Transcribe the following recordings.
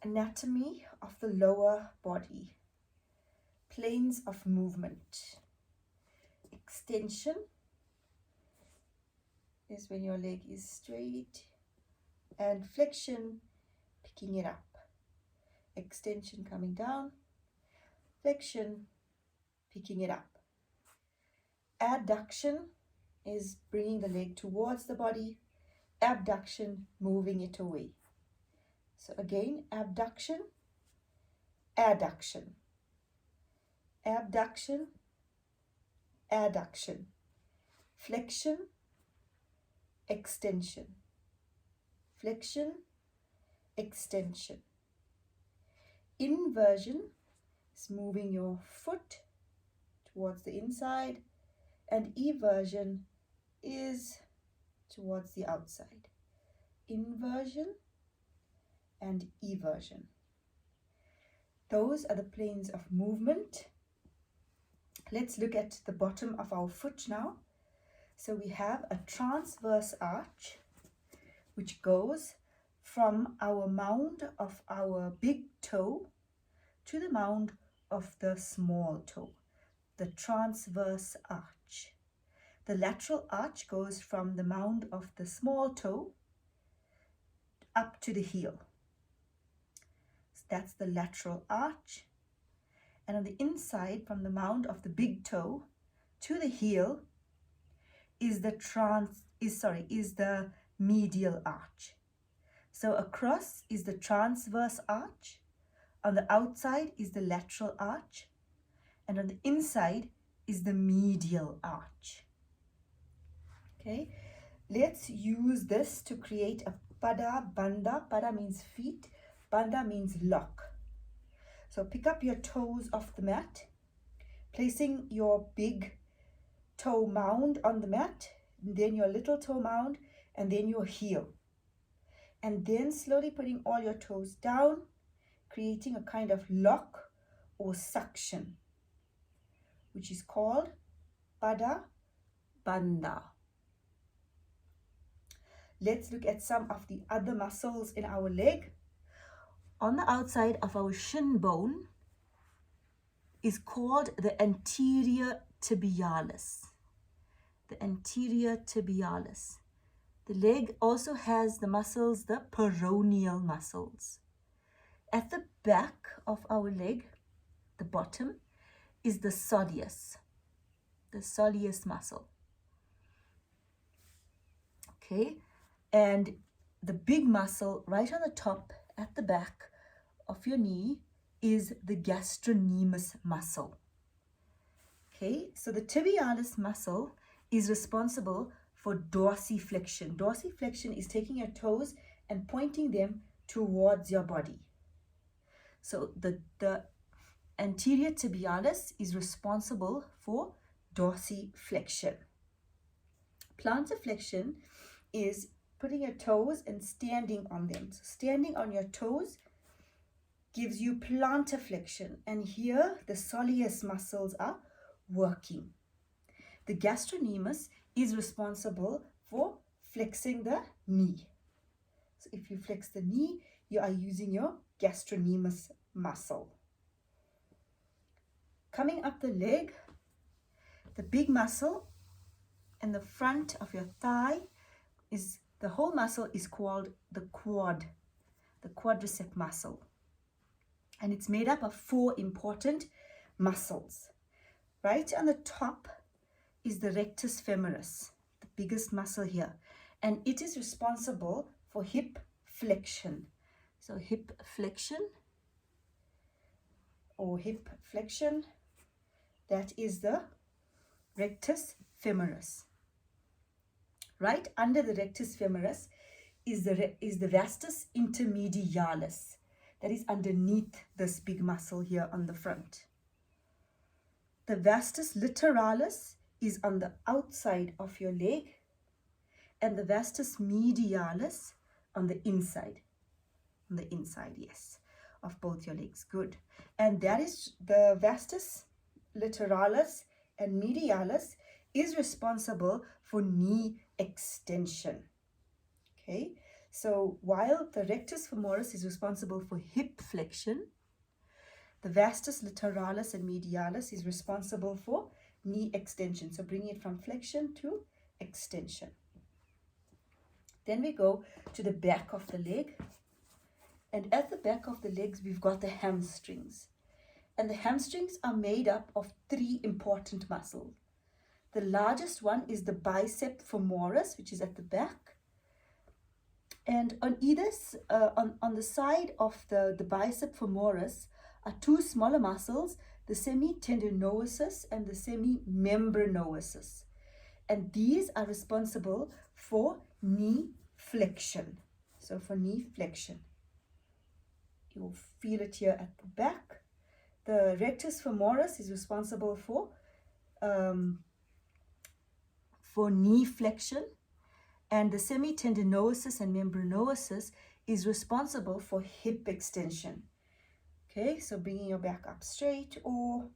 Anatomy of the lower body. Planes of movement. Extension is when your leg is straight, and flexion, picking it up. Extension coming down, flexion, picking it up. Adduction is bringing the leg towards the body, abduction, moving it away. So again, abduction, adduction, abduction, adduction, flexion, extension, flexion, extension. Inversion is moving your foot towards the inside, and eversion is towards the outside. Inversion and eversion. Those are the planes of movement. Let's look at the bottom of our foot now. So we have a transverse arch which goes from our mound of our big toe to the mound of the small toe, the transverse arch. The lateral arch goes from the mound of the small toe up to the heel. So that's the lateral arch. And on the inside, from the mound of the big toe to the heel is the medial arch. So across is the transverse arch, on the outside is the lateral arch, and on the inside is the medial arch. Okay, let's use this to create a pada bandha. Pada means feet, bandha means lock. So pick up your toes off the mat, placing your big toe mound on the mat, and then your little toe mound, and then your heel. And then slowly putting all your toes down, creating a kind of lock or suction, which is called pada bandha. Let's look at some of the other muscles in our leg. On the outside of our shin bone is called the anterior tibialis. The anterior tibialis. The leg also has the muscles, the peroneal muscles. At the back of our leg, the bottom, is the soleus muscle. Okay, and the big muscle right on the top at the back of your knee is the gastrocnemius muscle. Okay, so the tibialis muscle is responsible for dorsiflexion. Dorsiflexion is taking your toes and pointing them towards your body. So the anterior tibialis is responsible for dorsiflexion. Plantar flexion is putting your toes and standing on them. So standing on your toes gives you plantar flexion, and here the soleus muscles are working. The gastrocnemius is responsible for flexing the knee. So if you flex the knee, you are using your gastrocnemius muscle. Coming up the leg, the big muscle in the front of your thigh is the whole muscle is called the quadricep muscle. And it's made up of 4 important muscles. Right on the top is the rectus femoris, the biggest muscle here, and it is responsible for hip flexion. So hip flexion, that is the rectus femoris. Right under the rectus femoris is the vastus intermedialis, that is underneath this big muscle here on the front. The vastus lateralis is on the outside of your leg, and the vastus medialis on the inside. On the inside, yes, of both your legs. Good. And that is the vastus lateralis and medialis is responsible for knee extension. Okay, So while the rectus femoris is responsible for hip flexion, the vastus lateralis and medialis is responsible for knee extension. So bringing it from flexion to extension. Then we go to the back of the leg. And at the back of the legs, we've got the hamstrings. And the hamstrings are made up of 3 important muscles. The largest one is the bicep femoris, which is at the back. And on either, on the side of the bicep femoris are 2 smaller muscles, the semitendinosus and the semimembranosus. And these are responsible for knee flexion. So for knee flexion. You'll feel it here at the back. The rectus femoris is responsible for knee flexion, and the semitendinosus and membranosus is responsible for hip extension. Okay, so bringing your back up straight or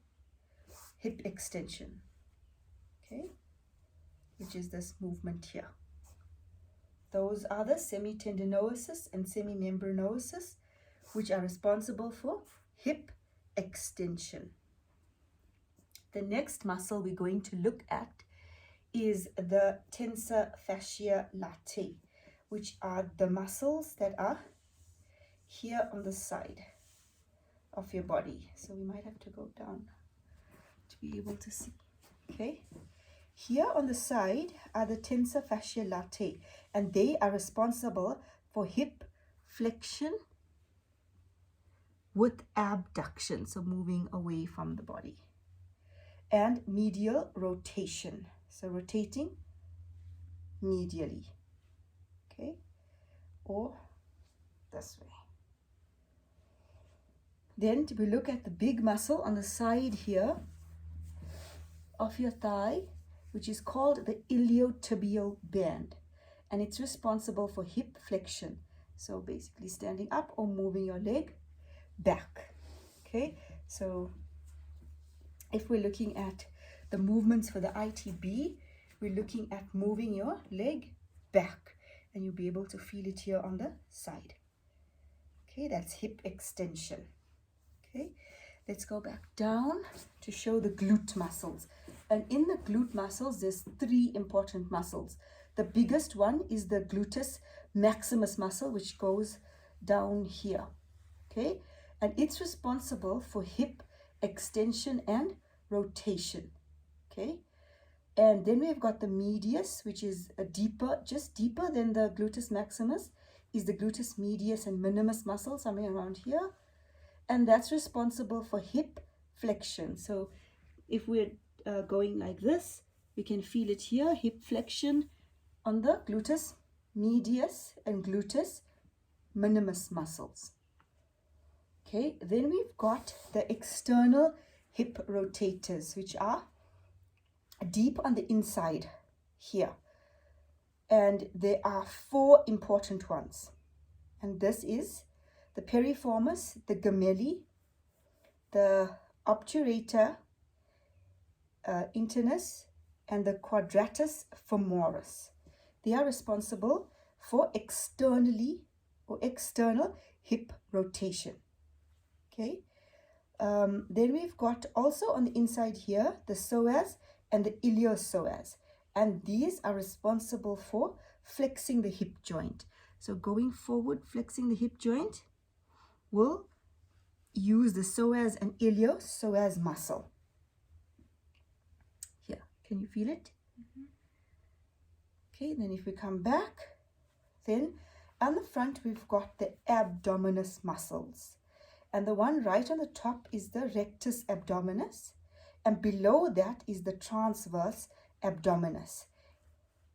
hip extension. Okay, which is this movement here. Those are the semitendinosus and semimembranosus, which are responsible for hip extension. The next muscle we're going to look at is the tensor fasciae latae, which are the muscles that are here on the side of your body. So we might have to go down to be able to see. Okay, here on the side are the tensor fasciae latae, and they are responsible for hip flexion with abduction, so moving away from the body, and medial rotation, so rotating medially, okay, or this way. Then we look at the big muscle on the side here of your thigh, which is called the iliotibial band, and it's responsible for hip flexion, so basically standing up or moving your leg back. Okay, so if we're looking at the movements for the ITB, we're looking at moving your leg back, and you'll be able to feel it here on the side. Okay, that's hip extension. Okay, let's go back down to show the glute muscles. And in the glute muscles, there's 3 important muscles. The biggest one is the gluteus maximus muscle, which goes down here. Okay, and it's responsible for hip extension and rotation. Okay, and then we've got the medius, which is a deeper, just deeper than the gluteus maximus, is the gluteus medius and minimus muscle, somewhere around here, and that's responsible for hip flexion. So if we're going like this, we can feel it here, hip flexion on the gluteus medius and gluteus minimus muscles. Okay, then we've got the external hip rotators, which are deep on the inside here. And there are 4 important ones. And this is the piriformis, the gemelli, the obturator internus, and the quadratus femoris. They are responsible for externally or external hip rotation. Okay, then we've got also on the inside here the psoas and the iliopsoas, and these are responsible for flexing the hip joint. So going forward, flexing the hip joint will use the psoas and iliopsoas muscle. Here, can you feel it? Okay, then if we come back, then on the front we've got the abdominis muscles. And the one right on the top is the rectus abdominis, and below that is the transverse abdominis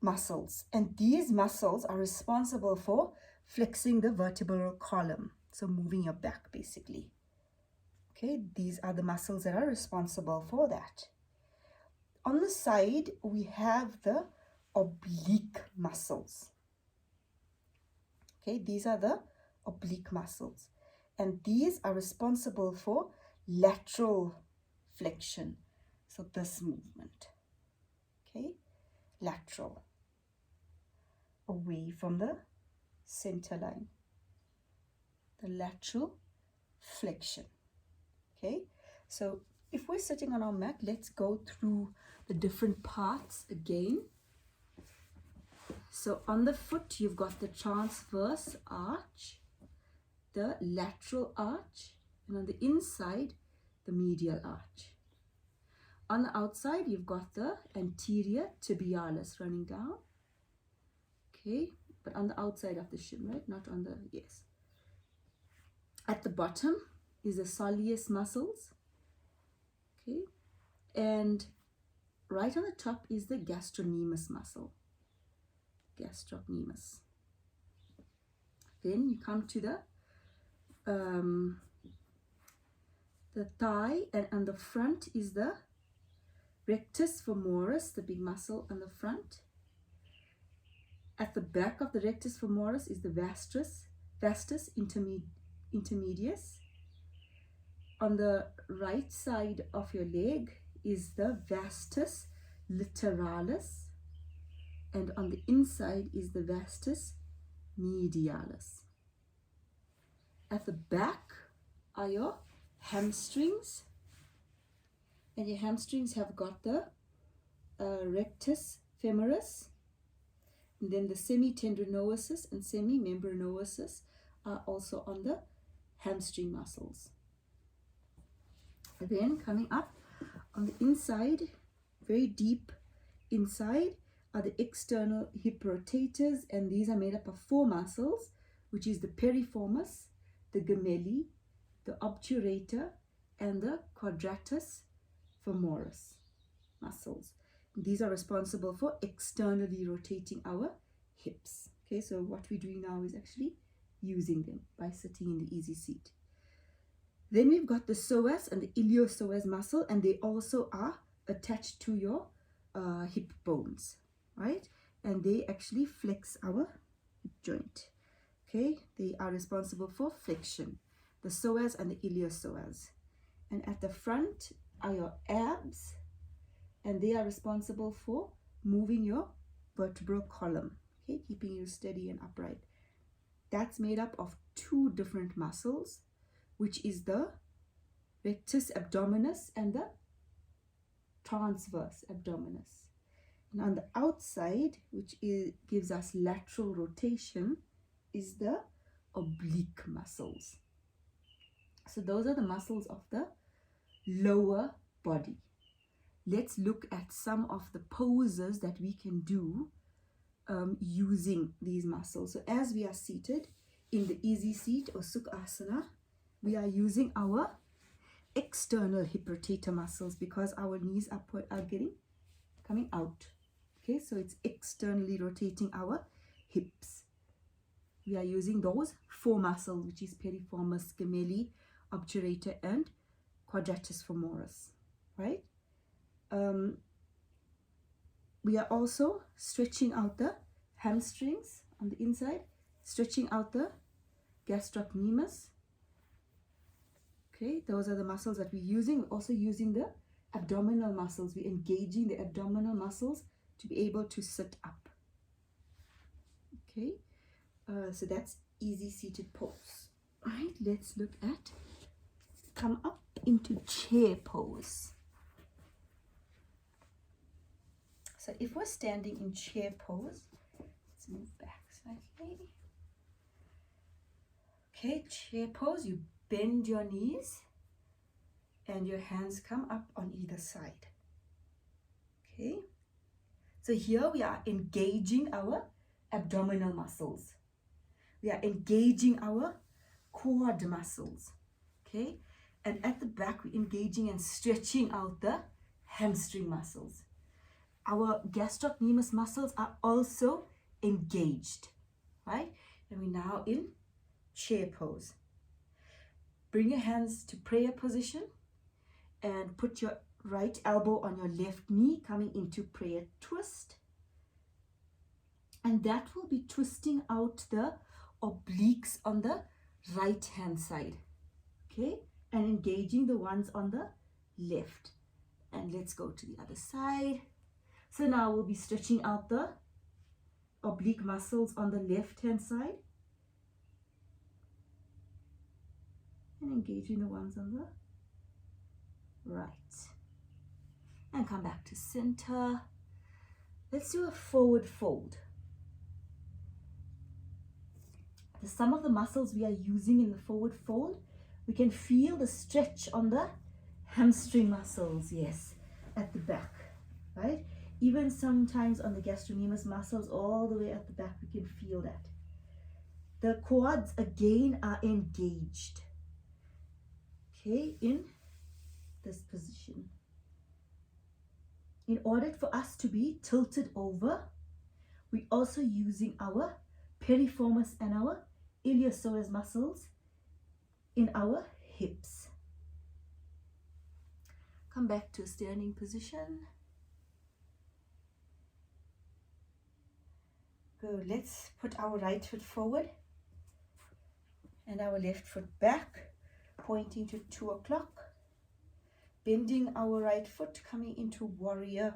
muscles. And these muscles are responsible for flexing the vertebral column, so moving your back basically. Okay, these are the muscles that are responsible for that. On the side, we have the oblique muscles. Okay, these are the oblique muscles, and these are responsible for lateral flexion. So this movement, okay, lateral, away from the center line, the lateral flexion. Okay, so if we're sitting on our mat, let's go through the different parts again. So on the foot, you've got the transverse arch, the lateral arch, and on the inside, the medial arch. On the outside, you've got the anterior tibialis running down. Okay, but on the outside of the shin, right? Not on the, yes. At the bottom is the soleus muscles. Okay, and right on the top is the gastrocnemius muscle. Gastrocnemius. Then you come to the thigh, and on the front is the rectus femoris, the big muscle on the front. At the back of the rectus femoris is the vastus intermedius. On the right side of your leg is the vastus lateralis, and on the inside is the vastus medialis. At the back are your hamstrings, and your hamstrings have got the rectus femoris, and then the semitendinosus and semimembranosus are also on the hamstring muscles. And then coming up on the inside, very deep inside, are the external hip rotators, and these are made up of 4 muscles, which is the piriformis, the gemelli, the obturator, and the quadratus femoris muscles. These are responsible for externally rotating our hips. Okay, so what we're doing now is actually using them by sitting in the easy seat. Then we've got the psoas and the iliopsoas muscle, and they also are attached to your hip bones, right? And they actually flex our hip joint. Okay, they are responsible for flexion, the psoas and the iliopsoas. And at the front are your abs, and they are responsible for moving your vertebral column, okay, keeping you steady and upright. That's made up of 2 different muscles, which is the rectus abdominis and the transverse abdominis. And on the outside, which gives us lateral rotation, is the oblique muscles. So those are the muscles of the lower body. Let's look at some of the poses that we can do using these muscles. So as we are seated in the easy seat or Sukhasana, we are using our external hip rotator muscles because our knees are coming out. Okay, so it's externally rotating our hips. We are using those 4 muscles, which is piriformis, gemelli, obturator, and quadratus femoris, right? We are also stretching out the hamstrings on the inside, stretching out the gastrocnemius. Okay, those are the muscles that we're using. We're also using the abdominal muscles. We're engaging the abdominal muscles to be able to sit up. Okay, so that's easy seated pose. All right, let's look at come up into chair pose. So if we're standing in chair pose, let's move back slightly. Okay, chair pose, you bend your knees and your hands come up on either side. Okay, so here we are engaging our abdominal muscles. We are engaging our quad muscles. Okay, and at the back we're engaging and stretching out the hamstring muscles. Our gastrocnemius muscles are also engaged, right? And we're now in chair pose. Bring your hands to prayer position and put your right elbow on your left knee, coming into prayer twist. And that will be twisting out the obliques on the right hand side, okay? And engaging the ones on the left. And let's go to the other side. So now we'll be stretching out the oblique muscles on the left hand side and engaging the ones on the right. And come back to center. Let's do a forward fold. Some of the muscles we are using in the forward fold, we can feel the stretch on the hamstring muscles, yes, at the back, right? Even sometimes on the gastrocnemius muscles all the way at the back, we can feel that. The quads again are engaged, okay, in this position. In order for us to be tilted over, we're also using our piriformis and our iliopsoas muscles in our hips. Come back to a standing position. Good. Let's put our right foot forward and our left foot back, pointing to 2 o'clock. Bending our right foot, coming into warrior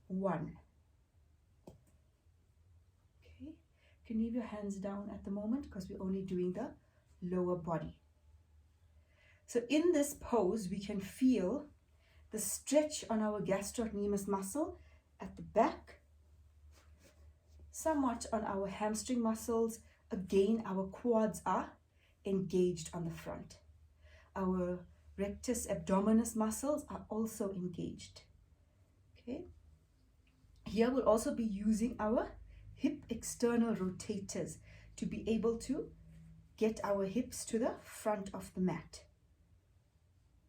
1. Okay, you can leave your hands down at the moment because we're only doing the lower body. So in this pose, we can feel the stretch on our gastrocnemius muscle at the back, somewhat on our hamstring muscles. Again, our quads are engaged on the front. Our rectus abdominis muscles are also engaged. Okay. Here we'll also be using our hip external rotators to be able to get our hips to the front of the mat.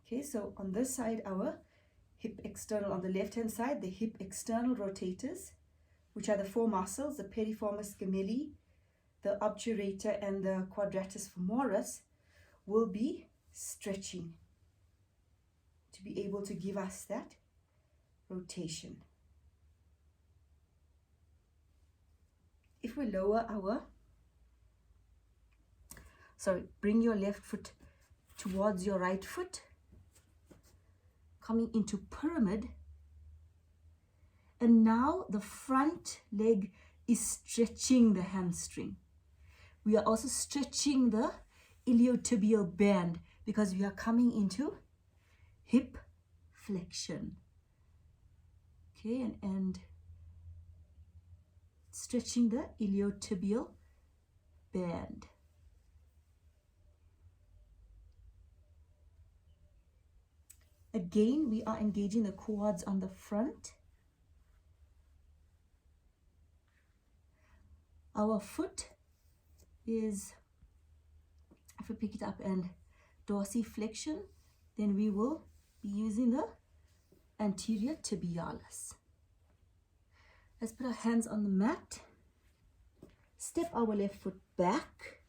Okay, so on this side, our hip external, on the left hand side, the hip external rotators, which are the 4 muscles, the piriformis gemelli, the obturator, and the quadratus femoris, will be stretching to be able to give us that rotation. If we lower our, bring your left foot towards your right foot, coming into pyramid, and now the front leg is stretching the hamstring. We are also stretching the iliotibial band because we are coming into hip flexion. Okay, and stretching the iliotibial band. Again, we are engaging the quads on the front. Our foot is, if we pick it up and dorsiflexion, then we will be using the anterior tibialis. Let's put our hands on the mat. Step our left foot back.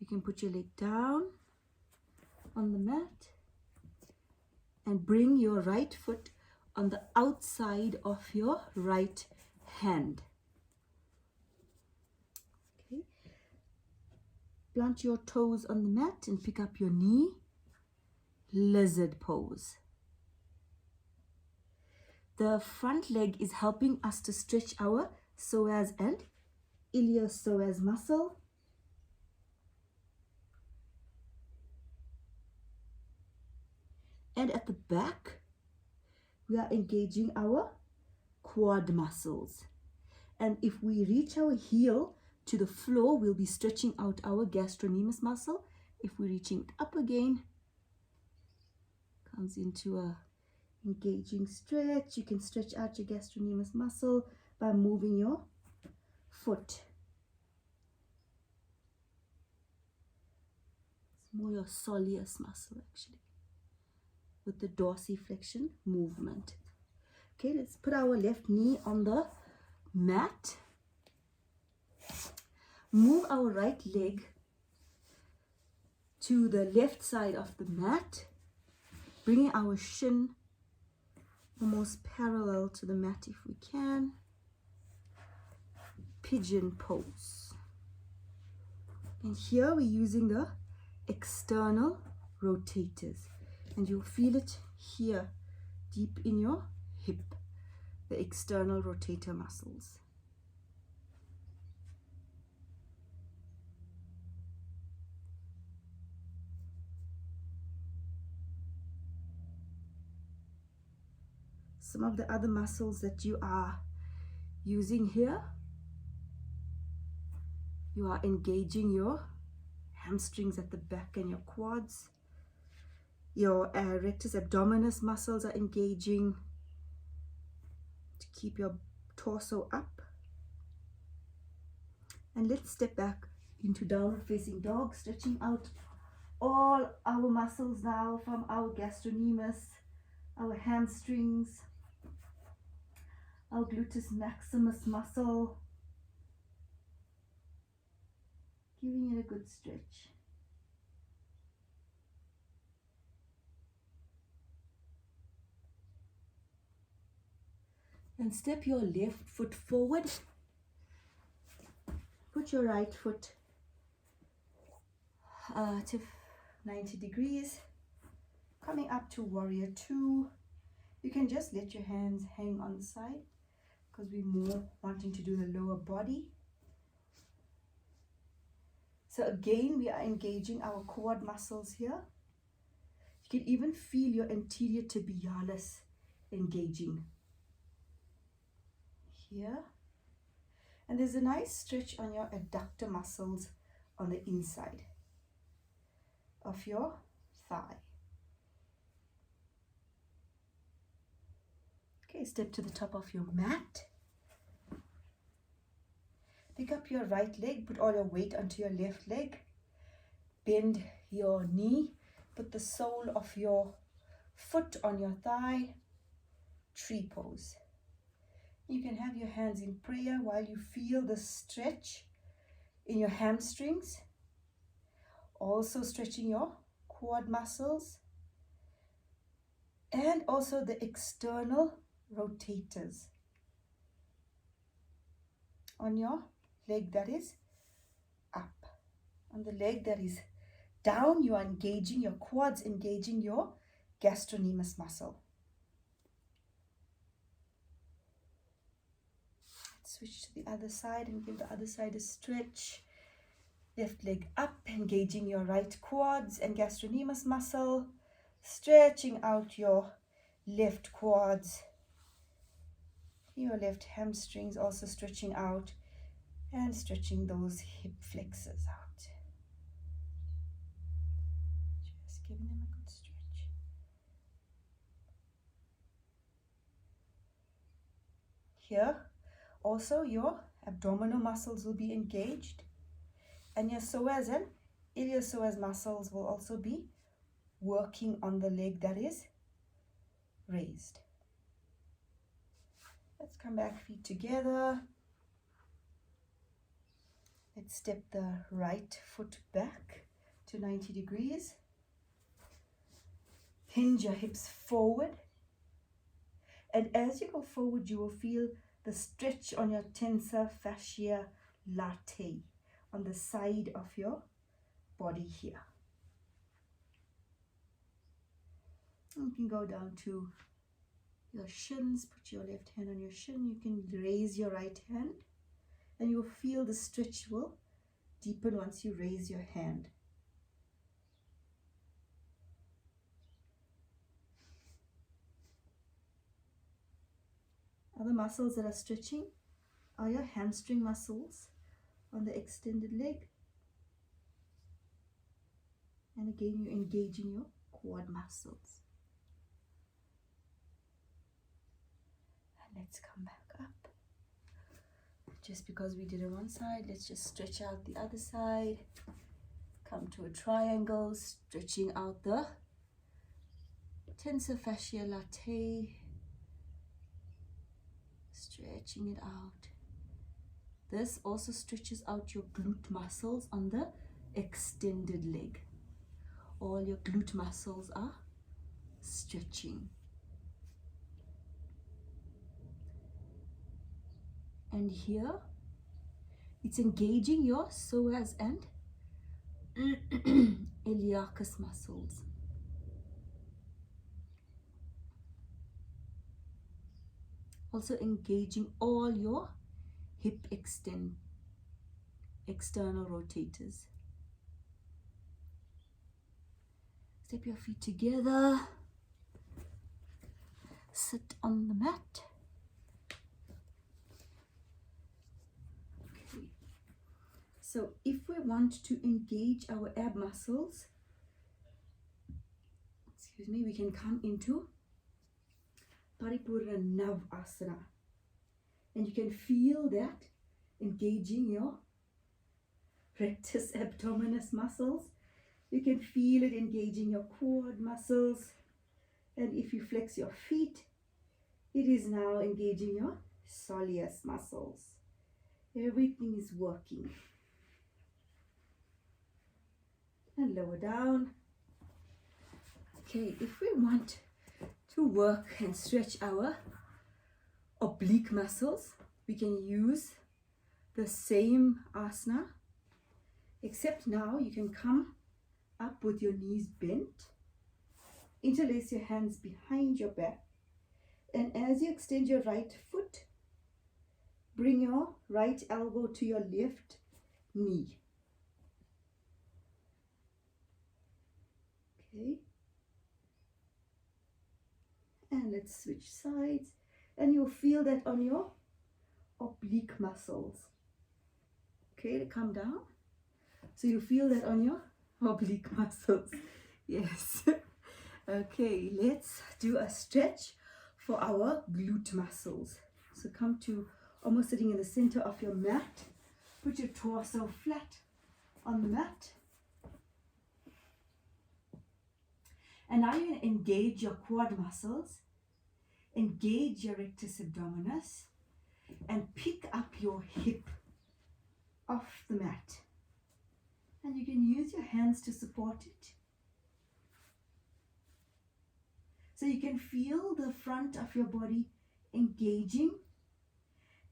You can put your leg down on the mat and bring your right foot on the outside of your right hand. Okay. Plant your toes on the mat and pick up your knee. Lizard pose. The front leg is helping us to stretch our psoas and iliopsoas muscle. And at the back, we are engaging our quad muscles. And if we reach our heel to the floor, we'll be stretching out our gastrocnemius muscle. If we're reaching it up again, comes into a engaging stretch. You can stretch out your gastrocnemius muscle by moving your foot. It's more your soleus muscle actually, with the dorsiflexion movement. Okay, let's put our left knee on the mat. Move our right leg to the left side of the mat, bringing our shin almost parallel to the mat if we can. Pigeon pose. And here we're using the external rotators. And you'll feel it here, deep in your hip, the external rotator muscles. some of the other muscles that you are using here. You are engaging your hamstrings at the back and your quads. Your rectus abdominis muscles are engaging to keep your torso up. And let's step back into downward facing dog, stretching out all our muscles now from our gastrocnemius, our hamstrings, our gluteus maximus muscle, giving it a good stretch. And step your left foot forward. Put your right foot to 90 degrees, coming up to warrior two. You can just let your hands hang on the side because we're more wanting to do the lower body. So again, we are engaging our quad muscles here. You can even feel your anterior tibialis engaging here. And there's a nice stretch on your adductor muscles on the inside of your thigh. Okay, step to the top of your mat. Pick up your right leg, put all your weight onto your left leg. Bend your knee, put the sole of your foot on your thigh. Tree pose. You can have your hands in prayer while you feel the stretch in your hamstrings. Also stretching your quad muscles. And also the external rotators on your leg that is up. On the leg that is down, you are engaging your quads, engaging your gastrocnemius muscle. Switch to the other side and give the other side a stretch. Left leg up, engaging your right quads and gastrocnemius muscle. Stretching out your left quads. Your left hamstrings also stretching out and stretching those hip flexors out. Just giving them a good stretch. Here, also your abdominal muscles will be engaged, and your psoas and iliopsoas muscles will also be working on the leg that is raised. Let's come back, feet together. Let's step the right foot back to 90 degrees. Hinge your hips forward. And as you go forward, you will feel the stretch on your tensor fascia latae on the side of your body here. You can go down to your shins, put your left hand on your shin. You can raise your right hand and you'll feel the stretch will deepen once you raise your hand. Other muscles that are stretching are your hamstring muscles on the extended leg. And again, you're engaging your quad muscles. And let's come back up. Just because we did it one side, let's just stretch out the other side. Come to a triangle, stretching out the tensor fascia latae. Stretching it out. This also stretches out your glute muscles on the extended leg. All your glute muscles are stretching. And here, it's engaging your psoas and iliacus muscles. Also engaging all your hip external rotators. Step your feet together. sit on the mat. Okay. So if we want to engage our ab muscles, excuse me, we can come into Paripurna Navasana. And you can feel that engaging your rectus abdominis muscles. You can feel it engaging your quad muscles. And if you flex your feet, it is now engaging your soleus muscles. Everything is working. And lower down. Okay, if we want to work and stretch our oblique muscles, we can use the same asana, except now you can come up with your knees bent, interlace your hands behind your back, and as you extend your right foot, bring your right elbow to your left knee. Okay, and let's switch sides, and you'll feel that on your oblique muscles. Okay, come down. So you feel that on your oblique muscles. Yes. Okay, let's do a stretch for our glute muscles. So come to almost sitting in the center of your mat. Put your torso flat on the mat. And now you're going to engage your quad muscles, engage your rectus abdominis, and pick up your hip off the mat. And you can use your hands to support it. So you can feel the front of your body engaging.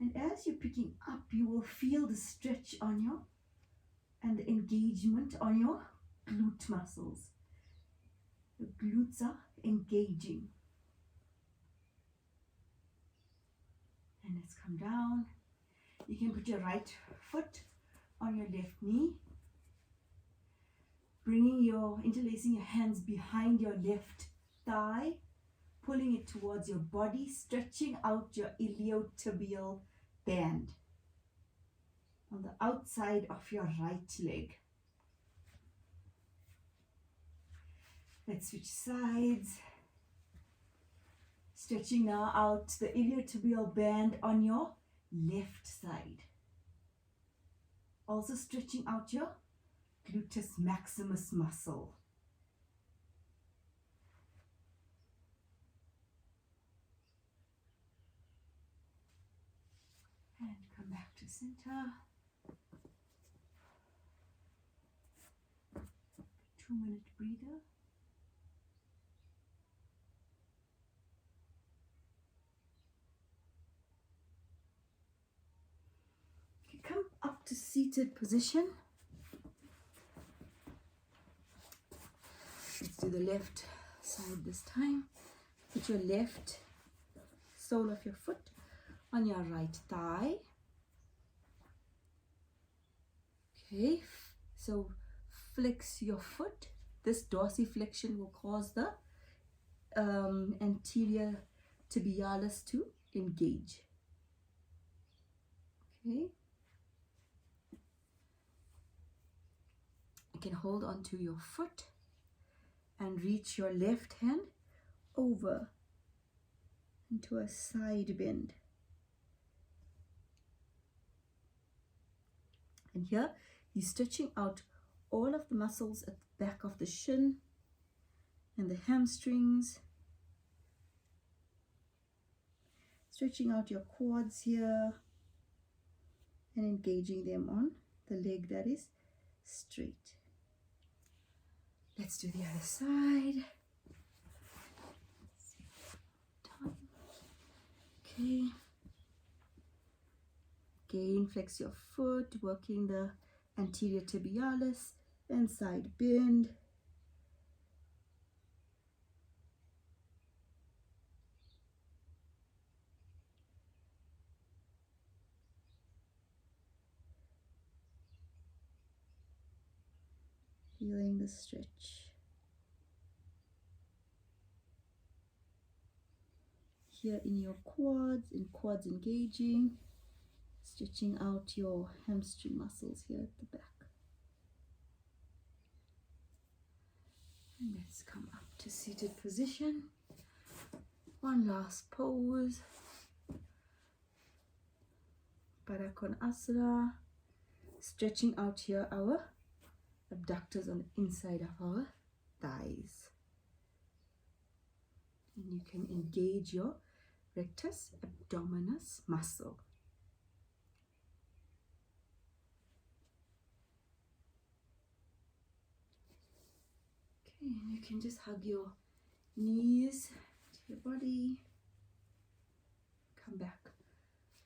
And as you're picking up, you will feel the stretch on your, and the engagement on your glute muscles. The glutes are engaging. And let's come down. You can put your right foot on your left knee. Interlacing your hands behind your left thigh, pulling it towards your body, stretching out your iliotibial band on the outside of your right leg. Let's switch sides. Stretching now out the iliotibial band on your left side. Also stretching out your gluteus maximus muscle. And come back to center. 2-minute breather. Okay, come up to seated position. Let's do the left side this time. Put your left sole of your foot on your right thigh. Okay, so flex your foot. This dorsiflexion will cause the anterior tibialis to engage. Okay, you can hold onto your foot and reach your left hand over into a side bend. And here you're stretching out all of the muscles at the back of the shin and the hamstrings. Stretching out your quads here and engaging them on the leg that is straight. Let's do the other side. Okay. Again, flex your foot, working the anterior tibialis and side bend. Feeling the stretch. here in your quads, engaging, stretching out your hamstring muscles here at the back. And let's come up to seated position. One last pose. Baddha Konasana. Stretching out here our abductors on the inside of our thighs. And you can engage your rectus abdominis muscle. Okay, and you can just hug your knees to your body. Come back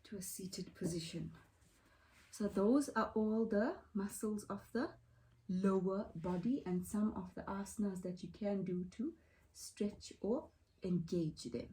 to a seated position. So those are all the muscles of the lower body and some of the asanas that you can do to stretch or engage them.